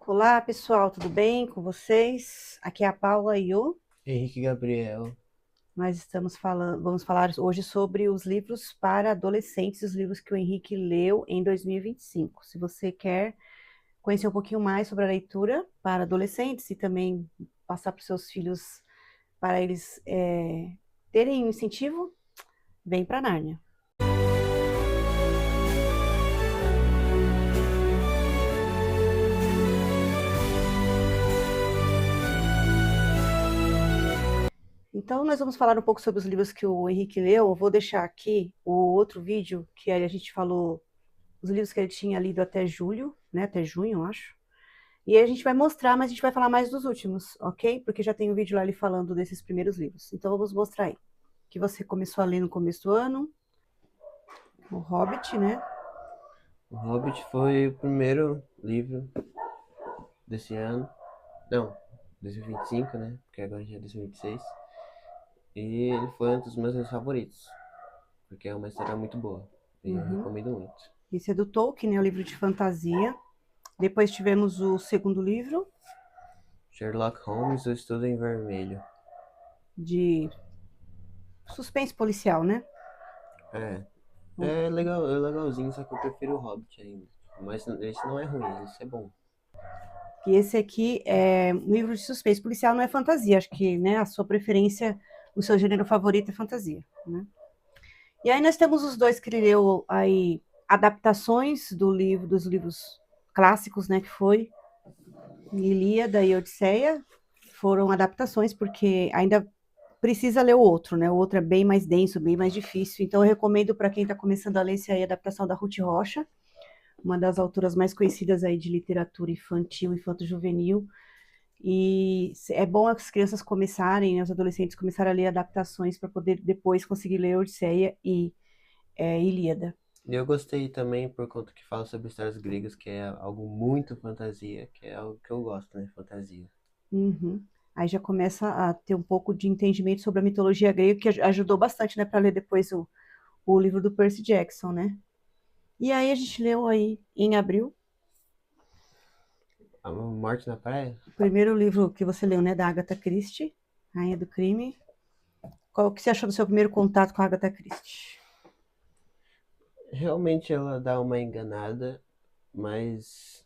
Olá, pessoal, tudo bem com vocês? Aqui é a Paula e o. Henrique Gabriel. Nós vamos falar hoje sobre os livros para adolescentes, os livros que o Henrique leu em 2025. Se você quer conhecer um pouquinho mais sobre a leitura para adolescentes e também passar para os seus filhos para eles terem um incentivo, vem para Nárnia. Então, nós vamos falar um pouco sobre os livros que o Henrique leu. Eu vou deixar aqui o outro vídeo que a gente falou, os livros que ele tinha lido até julho, né? Até junho, eu acho. E aí a gente vai mostrar, mas a gente vai falar mais dos últimos, ok? Porque já tem um vídeo lá ele falando desses primeiros livros. Então vamos mostrar aí. Que você começou a ler no começo do ano. O Hobbit, né? O Hobbit foi o primeiro livro desse ano. Não, 2025, né? Porque agora já é 2026. E ele foi um dos meus livros favoritos. Porque é uma história muito boa. E eu Uhum. recomendo muito. Esse é do Tolkien, né? O livro de fantasia. Depois tivemos o segundo livro, Sherlock Holmes, O Estudo em Vermelho. de suspense policial, né? É. Bom, É legal, é legalzinho, só que eu prefiro o Hobbit ainda. Mas esse não é ruim, esse é bom. e esse aqui é um livro de suspense policial, não é fantasia. Acho que, né, a sua preferência, o seu gênero favorito é fantasia, né? E aí nós temos os dois que ele leu aí, adaptações dos livros clássicos, né, que foi Ilíada e Odisseia, foram adaptações, porque ainda precisa ler o outro, né? O outro é bem mais denso, bem mais difícil. Então eu recomendo para quem está começando a ler essa aí, a adaptação da Ruth Rocha, uma das autoras mais conhecidas aí de literatura infantil, infanto-juvenil. E é bom as crianças começarem, né, os adolescentes começarem a ler adaptações para poder depois conseguir ler Odisseia e Ilíada. E eu gostei também por conta que fala sobre histórias gregas, que é algo muito fantasia, que é algo que eu gosto, né? Fantasia. Uhum. Aí já começa a ter um pouco de entendimento sobre a mitologia grega, que ajudou bastante, né, para ler depois o livro do Percy Jackson, né? E aí a gente leu aí em abril, A Morte na Praia? o primeiro livro que você leu, né, da Agatha Christie, Rainha do Crime. Qual que você achou do seu primeiro contato com a Agatha Christie? Realmente ela dá uma enganada, mas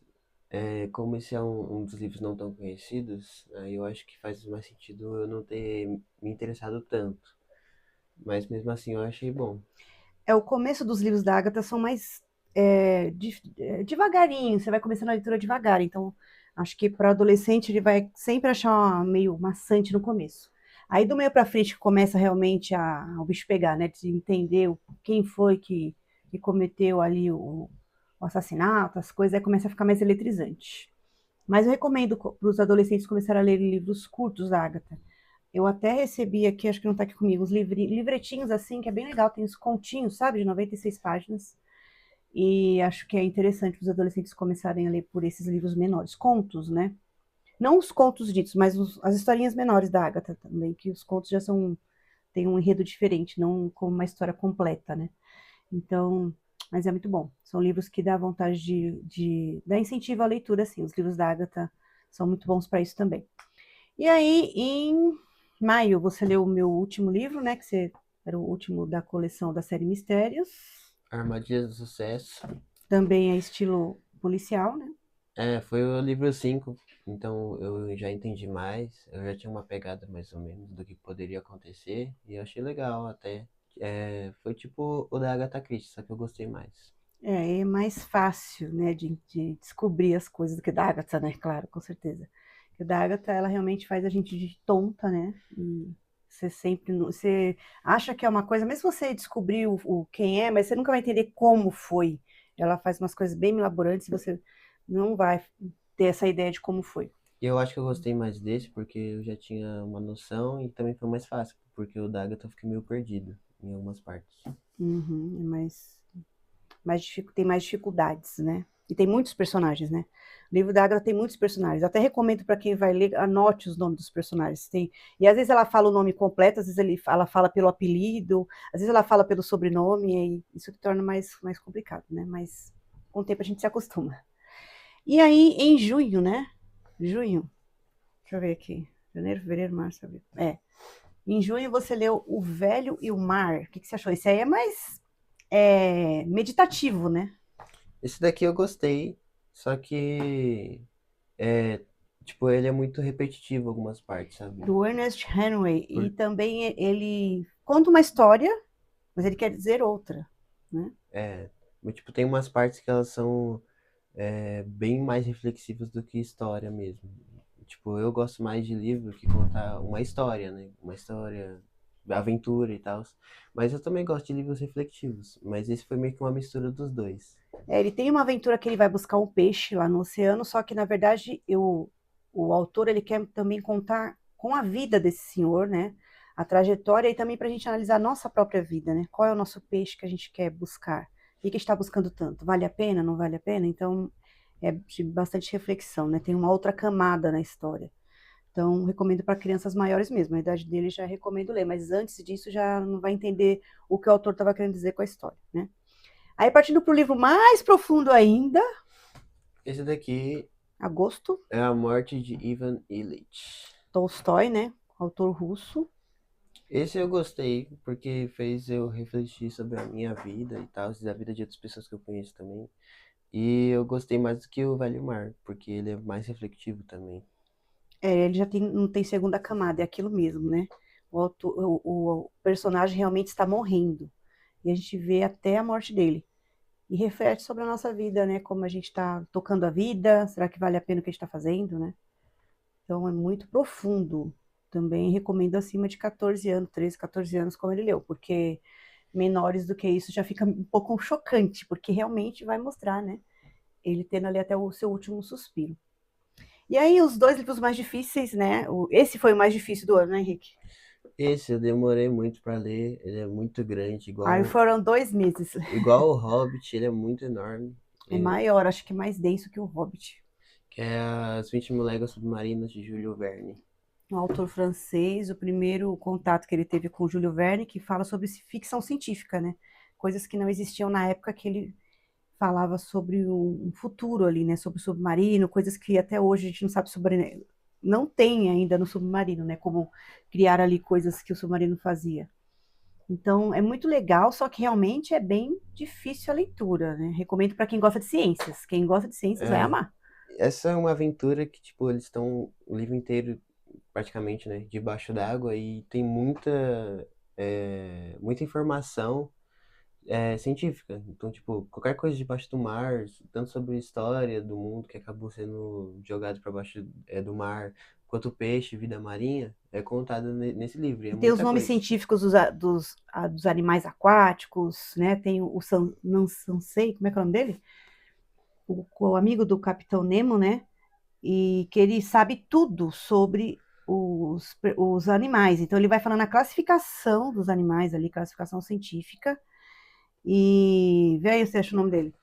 como esse é um dos livros não tão conhecidos, aí eu acho que faz mais sentido eu não ter me interessado tanto. Mas mesmo assim eu achei bom. O começo dos livros da Agatha são mais devagarinho, você vai começando a leitura devagar, então acho que para adolescente ele vai sempre achar meio maçante no começo. Aí do meio para frente que começa realmente o bicho pegar, né, de entender quem foi que cometeu ali o assassinato, as coisas, aí começa a ficar mais eletrizante. Mas eu recomendo para os adolescentes começarem a ler livros curtos da Agatha. Eu até recebi aqui, acho que não está aqui comigo, os livretinhos assim, que é bem legal, tem os continhos, sabe, de 96 páginas. E acho que é interessante os adolescentes começarem a ler por esses livros menores, contos, né? Não os contos ditos, mas as historinhas menores da Agatha também, que os contos já têm um enredo diferente, não como uma história completa, né? Então, mas é muito bom. São livros que dá vontade de dar incentivo à leitura, assim. Os livros da Agatha são muito bons para isso também. E aí, em maio, você leu o meu último livro, né? Era o último da coleção da série Mistérios. Armadilhas do Sucesso. Também é estilo policial, né? Foi o livro 5, então eu já entendi mais, eu já tinha uma pegada mais ou menos do que poderia acontecer, e eu achei legal até. Foi tipo o da Agatha Christie, só que eu gostei mais. É mais fácil, né, de descobrir as coisas do que da Agatha, né? Claro, com certeza. Porque da Agatha, ela realmente faz a gente de tonta, né? E você sempre, você acha que é uma coisa, mesmo você descobrir o quem é, mas você nunca vai entender como foi. Ela faz umas coisas bem elaborantes e você não vai ter essa ideia de como foi. E eu acho que eu gostei mais desse porque eu já tinha uma noção e também foi mais fácil, porque o da Agatha eu fiquei meio perdido em algumas partes. Uhum, é tem mais dificuldades, né? E tem muitos personagens, né? O livro da Agatha tem muitos personagens. Eu até recomendo para quem vai ler, anote os nomes dos personagens. E às vezes ela fala o nome completo, às vezes ela fala pelo apelido, às vezes ela fala pelo sobrenome, e isso que torna mais complicado, né? Mas com o tempo a gente se acostuma. E aí, em junho, né? Junho, deixa eu ver aqui. Janeiro, fevereiro, março, abril. Em junho você leu O Velho e o Mar. O que você achou? Esse aí é mais meditativo, né? Esse daqui eu gostei, só que é, tipo, ele é muito repetitivo em algumas partes, sabe? Do Ernest Hemingway. E Por- também ele conta uma história, mas ele quer dizer outra, né? é, mas, tipo, tem umas partes que elas são bem mais reflexivas do que história mesmo. Tipo, eu gosto mais de livro que conta uma história, né? Uma história, aventura e tal. Mas eu também gosto de livros reflexivos. Mas esse foi meio que uma mistura dos dois. Ele tem uma aventura que ele vai buscar um peixe lá no oceano, só que na verdade o autor ele quer também contar com a vida desse senhor, né? A trajetória e também para a gente analisar a nossa própria vida, né? Qual é o nosso peixe que a gente quer buscar? O que está buscando tanto? Vale a pena? Não vale a pena? Então é de bastante reflexão, né? Tem uma outra camada na história. Então, recomendo para crianças maiores mesmo. A idade dele já recomendo ler, mas antes disso já não vai entender o que o autor estava querendo dizer com a história, né? Aí, partindo para o livro mais profundo ainda, Esse daqui Agosto, é A Morte de Ivan Ilitch. Tolstói, né? Autor russo. Esse eu gostei, porque fez eu refletir sobre a minha vida e tal, e da vida de outras pessoas que eu conheço também. E eu gostei mais do que o Velho Mar, porque ele é mais reflexivo também. Ele já tem, não tem segunda camada, é aquilo mesmo, né? O personagem realmente está morrendo. E a gente vê até a morte dele. E reflete sobre a nossa vida, né? Como a gente está tocando a vida, será que vale a pena o que a gente está fazendo, né? Então é muito profundo. Também recomendo acima de 14 anos, 13, 14 anos, como ele leu, porque menores do que isso já fica um pouco chocante, porque realmente vai mostrar, né? Ele tendo ali até o seu último suspiro. E aí, os dois livros mais difíceis, né? Esse foi o mais difícil do ano, né, Henrique? Esse eu demorei muito pra ler, ele é muito grande, Aí foram 2 meses. igual o Hobbit, ele é muito enorme. É É, maior, acho que mais denso que o Hobbit. que é As 20 Mil Léguas Submarinas de Júlio Verne. Um autor francês, o primeiro contato que ele teve com Júlio Verne, que fala sobre ficção científica, né? Coisas que não existiam na época que ele falava sobre um futuro ali, né? Sobre o submarino, coisas que até hoje a gente não sabe sobre, né? Não tem ainda no submarino, né? Como criar ali coisas que o submarino fazia. Então, é muito legal, só que realmente é bem difícil a leitura, né? Recomendo para quem gosta de ciências. Quem gosta de ciências vai É, amar. essa é uma aventura que, tipo, eles estão o livro inteiro, praticamente, né, debaixo d'água e tem muita informação científica. Então, tipo, qualquer coisa debaixo do mar, tanto sobre a história do mundo que acabou sendo jogado para baixo do mar, quanto peixe, vida marinha, é contado nesse livro. E é E tem os muita nomes coisa. científicos dos animais aquáticos, né? Tem Nansei, como é que é o nome dele? O amigo do Capitão Nemo, né? E que ele sabe tudo sobre os animais. Então, ele vai falando a classificação dos animais ali, classificação científica. E vê aí se acha o nome dele.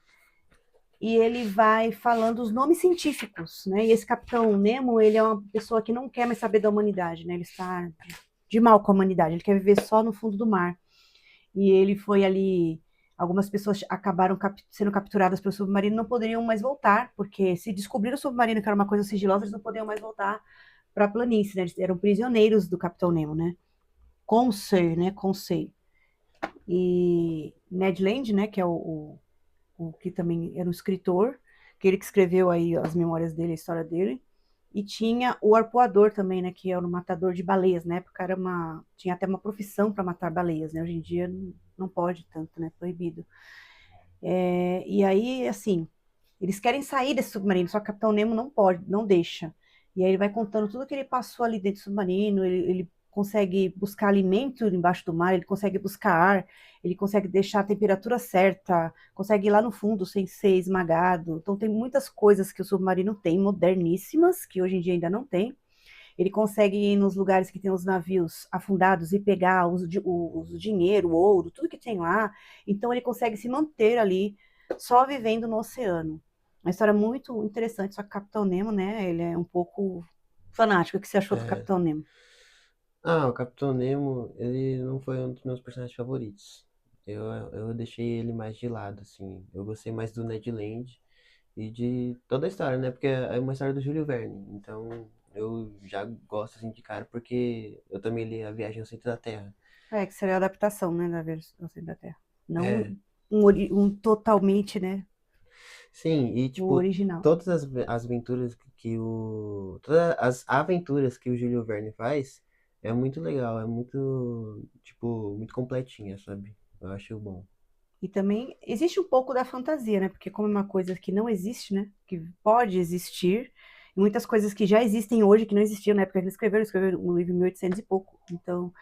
E ele vai falando os nomes científicos, né? E esse Capitão Nemo, ele é uma pessoa que não quer mais saber da humanidade, né? Ele está de mal com a humanidade, ele quer viver só no fundo do mar. E ele foi ali, algumas pessoas acabaram sendo capturadas pelo submarino, não poderiam mais voltar, porque se descobriram o submarino que era uma coisa sigilosa, eles não podiam mais voltar para a planície, né? Eles eram prisioneiros do Capitão Nemo, né? Conseil, né? Conseil. E Ned Land, né? Que é o que também era um escritor, que ele que escreveu aí as memórias dele, a história dele. E tinha o arpoador também, né, que era o matador de baleias, na época tinha até uma profissão para matar baleias, né? Hoje em dia não pode tanto, né? Proibido. E aí, assim, eles querem sair desse submarino, só que o Capitão Nemo não pode, não deixa. E aí ele vai contando tudo que ele passou ali dentro do submarino, ele consegue buscar alimento embaixo do mar, ele consegue buscar ar, ele consegue deixar a temperatura certa, consegue ir lá no fundo sem ser esmagado. Então tem muitas coisas que o submarino tem, moderníssimas, que hoje em dia ainda não tem. Ele consegue ir nos lugares que tem os navios afundados e pegar o dinheiro, o ouro, tudo que tem lá. Então ele consegue se manter ali, só vivendo no oceano. Uma história muito interessante, só que o Capitão Nemo, né, ele é um pouco fanático. O que você achou do É, Capitão Nemo? o Capitão Nemo, ele não foi um dos meus personagens favoritos. Eu deixei ele mais de lado, assim. Eu gostei mais do Ned Land e de toda a história, né? Porque é uma história do Júlio Verne. Então eu já gosto assim de cara porque eu também li A Viagem ao Centro da Terra. É, que seria a adaptação, né, da versão da Terra. Não É, um totalmente, né, sim, e o tipo, original. todas as aventuras que o. Todas as aventuras que o Júlio Verne faz é muito legal, é muito, tipo, muito completinha, sabe? Eu acho bom. E também existe um pouco da fantasia, né? Porque como é uma coisa que não existe, né? Que pode existir, e muitas coisas que já existem hoje que não existiam na época que ele escreveu um livro em 1800 e pouco. Então,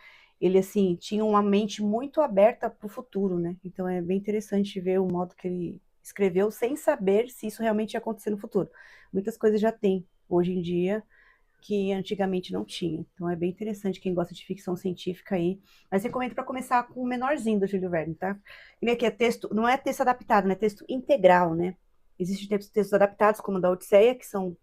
ele assim tinha uma mente muito aberta para o futuro, né? Então é bem interessante ver o modo que ele escreveu sem saber se isso realmente ia acontecer no futuro. Muitas coisas já tem hoje em dia que antigamente não tinha. Então é bem interessante quem gosta de ficção científica aí. Mas recomendo para começar com o menorzinho do Júlio Verne, tá? Ele aqui é texto, não é texto adaptado, né? É texto integral, né? Existem textos adaptados, como o da Odisseia, que são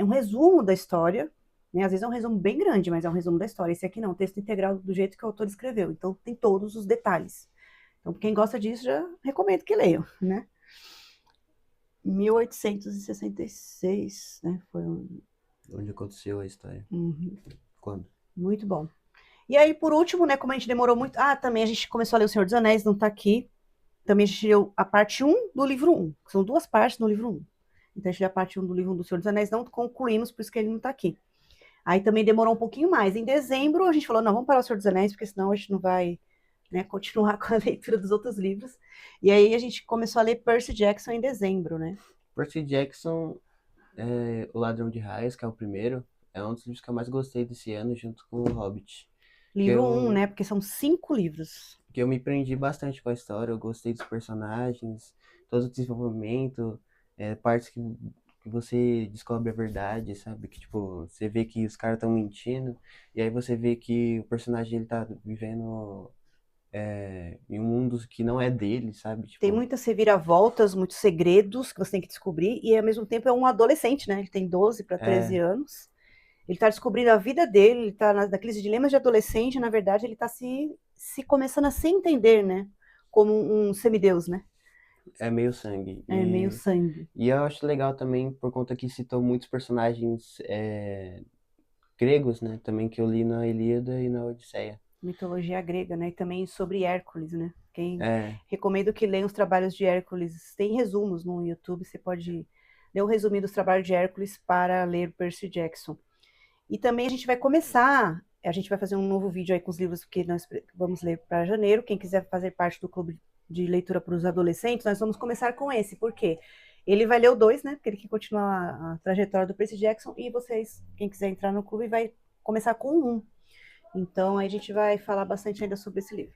um resumo da história, né? Às vezes é um resumo bem grande, mas é um resumo da história. Esse aqui não, texto integral do jeito que o autor escreveu. Então tem todos os detalhes. Então, quem gosta disso, já recomendo que leiam, né? 1866, né? Foi Onde aconteceu a história? um Quando? muito bom. E aí, por último, né, como a gente demorou muito. Ah, também a gente começou a ler O Senhor dos Anéis, não tá aqui. Também a gente leu a parte um do livro um. São duas partes no livro um. Então a gente leu a parte um do livro um do Senhor dos Anéis, não concluímos, por isso que ele não tá aqui. Aí também demorou um pouquinho mais. Em dezembro, a gente falou: não, vamos parar o Senhor dos Anéis, porque senão a gente não vai, né, continuar com a leitura dos outros livros. E aí a gente começou a ler Percy Jackson em dezembro, né? Percy Jackson, O Ladrão de Raios, que é o primeiro, é um dos livros que eu mais gostei desse ano, junto com o Hobbit. Que Livro um, eu, né? Porque são 5 livros. que eu me prendi bastante com a história, eu gostei dos personagens, todo o desenvolvimento, partes que você descobre a verdade, sabe? Que, tipo, você vê que os caras estão mentindo, e aí você vê que o personagem ele tá vivendo em um mundo que não é dele, sabe? Tem Tipo, muitas reviravoltas, muitos segredos que você tem que descobrir, e ao mesmo tempo é um adolescente, né? Ele tem 12 para 13 é, anos. Ele está descobrindo a vida dele, ele está naqueles dilemas de adolescente, na verdade, ele está se começando a se entender, né? Como um semideus, né? é meio sangue. É meio sangue. E eu acho legal também por conta que citou muitos personagens gregos, né? Também que eu li na Ilíada e na Odisseia. Mitologia grega, né? E também sobre Hércules, né? Quem É, recomendo que leiam os trabalhos de Hércules. Tem resumos no YouTube, você pode ler o resuminho dos trabalhos de Hércules para ler Percy Jackson. E também a gente vai fazer um novo vídeo aí com os livros que nós vamos ler para janeiro. Quem quiser fazer parte do clube de leitura para os adolescentes, nós vamos começar com esse, porque ele vai ler o 2, né? Porque ele quer continuar a trajetória do Percy Jackson, e vocês, quem quiser entrar no clube, vai começar com o 1. Então, aí a gente vai falar bastante ainda sobre esse livro.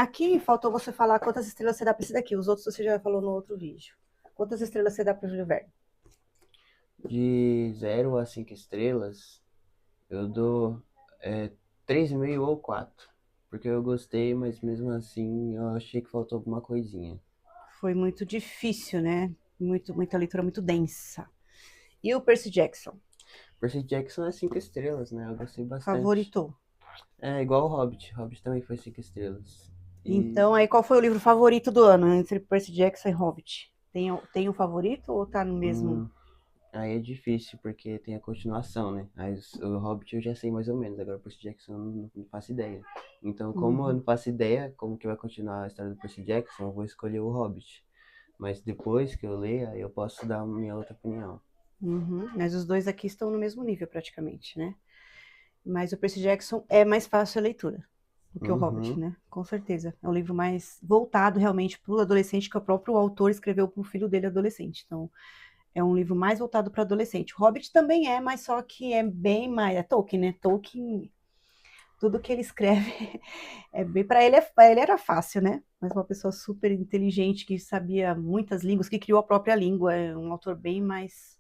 Aqui faltou você falar quantas estrelas você dá para esse daqui. Os outros você já falou no outro vídeo. Quantas estrelas você dá para o Júlio Verne? de 0 a 5 estrelas, eu dou 3,5 ou 4. Porque eu gostei, mas mesmo assim eu achei que faltou alguma coisinha. Foi muito difícil, né? Muita leitura muito densa. E o Percy Jackson? Percy Jackson é 5 estrelas, né? Eu gostei bastante. Favoritou. É igual o Hobbit. Hobbit também foi 5 estrelas. E Então, aí qual foi o livro favorito do ano entre Percy Jackson e Hobbit? Tem um favorito ou tá no mesmo? hum, aí é difícil, porque tem a continuação, né? Aí o Hobbit eu já sei mais ou menos, agora o Percy Jackson eu não faço ideia. Então, como eu Uhum, não faço ideia como que vai continuar a história do Percy Jackson, eu vou escolher o Hobbit. Mas depois que eu ler, aí eu posso dar a minha outra opinião. uhum. Mas os dois aqui estão no mesmo nível praticamente, né? Mas o Percy Jackson é mais fácil a leitura do que o Hobbit, Uhum. né? Com certeza. É um livro mais voltado realmente para o adolescente, que o próprio autor escreveu para o filho dele adolescente. Então, é um livro mais voltado para adolescente. O Hobbit também é, mas só que é bem mais. É Tolkien, né? Tolkien, tudo que ele escreve é bem. Para ele, ele era fácil, né? Mas uma pessoa super inteligente que sabia muitas línguas, que criou a própria língua. É um autor bem mais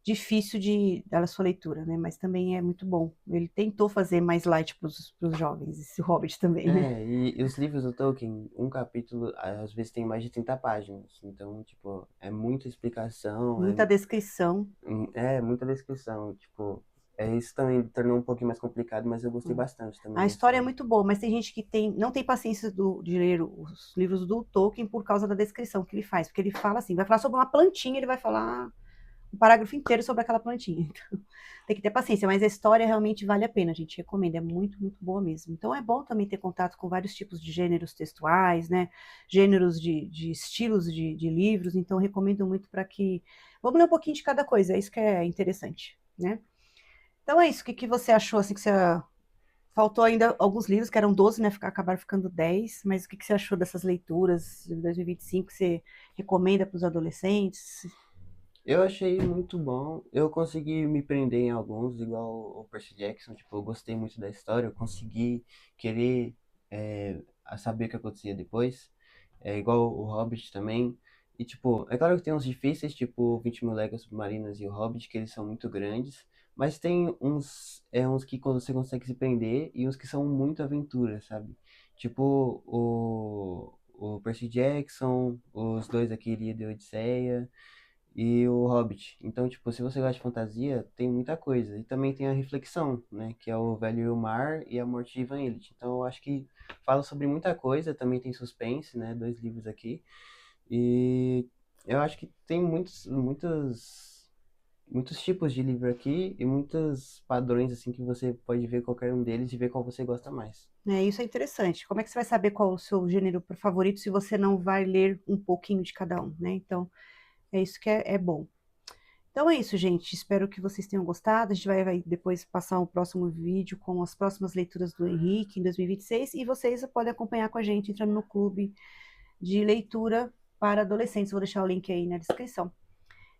difícil da sua leitura, né? Mas também é muito bom. Ele tentou fazer mais light para os jovens, esse Hobbit também, né? E os livros do Tolkien, um capítulo às vezes tem mais de 30 páginas. Então, tipo, é muita explicação, Muita descrição. é muita descrição. Tipo, isso também tornou um pouquinho mais complicado, mas eu gostei Hum. bastante também A da história é história. muito boa, mas tem gente que não tem paciência de ler os livros do Tolkien por causa da descrição que ele faz, porque ele fala assim, vai falar sobre uma plantinha, ele vai falar um parágrafo inteiro sobre aquela plantinha. Então, tem que ter paciência, mas a história realmente vale a pena, a gente recomenda, é muito, muito boa mesmo. Então é bom também ter contato com vários tipos de gêneros textuais, né? Gêneros de estilos de livros, então recomendo muito para que. Vamos ler um pouquinho de cada coisa, é isso que é interessante, né? Então é isso, o que você achou assim que você. Faltou ainda alguns livros, que eram 12, né? Acabaram ficando 10, mas o que você achou dessas leituras de 2025 que você recomenda para os adolescentes? Eu achei muito bom. Eu consegui me prender em alguns, igual o Percy Jackson. Tipo, eu gostei muito da história. Eu consegui querer a saber o que acontecia depois. É igual o Hobbit também. E, tipo, é claro que tem uns difíceis, tipo 20 Mil Léguas Submarinas e o Hobbit, que eles são muito grandes. Mas tem uns que você consegue se prender e uns que são muito aventura, sabe? Tipo, o Percy Jackson, os dois aqui, Ilíada e Odisseia e o Hobbit. Então, tipo, se você gosta de fantasia, tem muita coisa. E também tem a reflexão, né? Que é o Velho e o Mar e a Morte de Ivan Illicht. Então, eu acho que fala sobre muita coisa. Também tem suspense, né? Dois livros aqui. E eu acho que tem muitos tipos de livro aqui e muitos padrões, assim, que você pode ver qualquer um deles e ver qual você gosta mais. Isso é interessante. Como é que você vai saber qual é o seu gênero favorito se você não vai ler um pouquinho de cada um, né? Então, é isso que é bom. Então é isso, gente. Espero que vocês tenham gostado. A gente vai depois passar um próximo vídeo com as próximas leituras do Henrique em 2026 e vocês podem acompanhar com a gente entrando no clube de leitura para adolescentes. Vou deixar o link aí na descrição.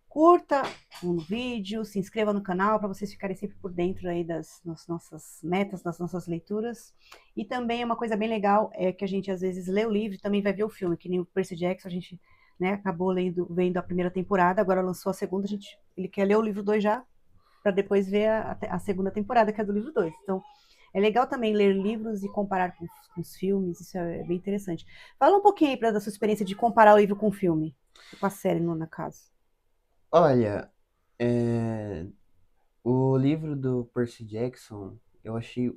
Curta o vídeo, se inscreva no canal para vocês ficarem sempre por dentro aí das nossas metas, das nossas leituras. E também é uma coisa bem legal é que a gente às vezes lê o livro e também vai ver o filme, que nem o Percy Jackson, a gente, né, acabou vendo a primeira temporada, agora lançou a segunda, ele quer ler o livro 2 já, para depois ver a segunda temporada, que é do livro 2. Então, é legal também ler livros e comparar com os filmes, isso é bem interessante. Fala um pouquinho aí da sua experiência de comparar o livro com o filme, com a série, no caso. Olha, é, o livro do Percy Jackson eu achei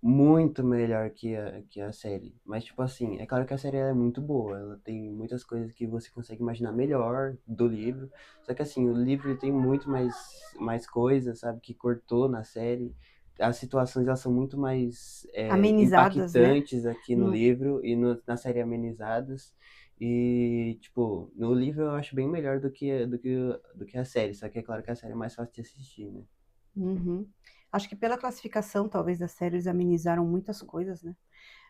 muito melhor que a série. Mas, tipo assim, é claro que a série é muito boa. Ela tem muitas coisas que você consegue imaginar melhor do livro. Só que, assim, o livro ele tem muito mais coisas, sabe, que cortou na série. As situações elas são muito mais Amenizadas, né? impactantes aqui no No- livro e na série amenizadas. E, tipo, no livro eu acho bem melhor do que a série. Só que é claro que a série é mais fácil de assistir, né? Uhum. Acho que pela classificação, talvez, da série, eles amenizaram muitas coisas, né?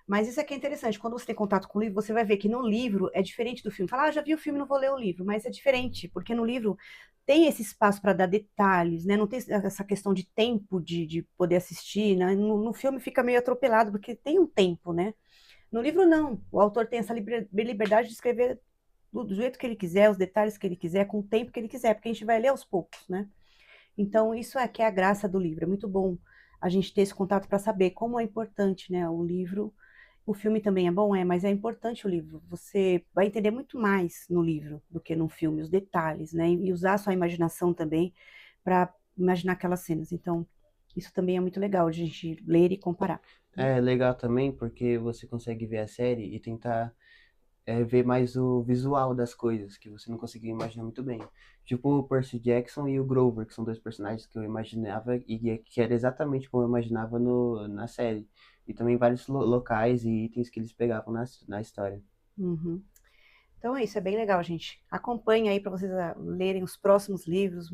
Mas isso aqui é interessante. Quando você tem contato com o livro, você vai ver que no livro é diferente do filme. Fala, já vi o filme, não vou ler o livro. Mas é diferente, porque no livro tem esse espaço para dar detalhes, né? Não tem essa questão de tempo de poder assistir, né? No filme fica meio atropelado, porque tem um tempo, né? No livro, não. O autor tem essa liberdade de escrever do jeito que ele quiser, os detalhes que ele quiser, com o tempo que ele quiser, porque a gente vai ler aos poucos, né? Então, isso é que é a graça do livro. É muito bom a gente ter esse contato para saber como é importante, né, o livro. O filme também é bom, mas é importante o livro. Você vai entender muito mais no livro do que no filme, os detalhes, né? E usar a sua imaginação também para imaginar aquelas cenas. Então, isso também é muito legal de a gente ler e comparar. Né? É legal também porque você consegue ver a série e tentar ver mais o visual das coisas, que você não conseguia imaginar muito bem. Tipo o Percy Jackson e o Grover, que são dois personagens que eu imaginava e que era exatamente como eu imaginava na série. E também vários locais e itens que eles pegavam na história. Uhum. Então é isso, é bem legal, gente. Acompanhe aí para vocês lerem os próximos livros,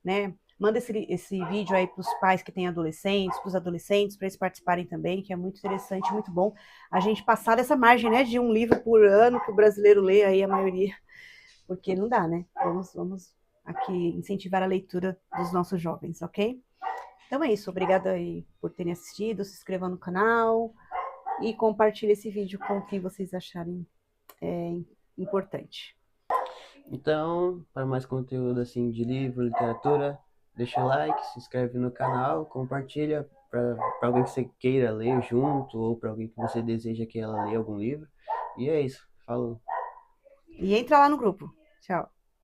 né? Manda esse vídeo aí para os pais que têm adolescentes, para os adolescentes, para eles participarem também, que é muito interessante, muito bom a gente passar dessa margem, né, de um livro por ano que o brasileiro lê aí a maioria, porque não dá, né? Vamos aqui incentivar a leitura dos nossos jovens, ok? Então é isso, obrigada aí por terem assistido, se inscrevam no canal e compartilhe esse vídeo com quem vocês acharem importante. Então, para mais conteúdo assim de livro, literatura, deixa o like, se inscreve no canal, compartilha para alguém que você queira ler junto ou para alguém que você deseja que ela leia algum livro. E é isso. Falou. E entra lá no grupo. Tchau.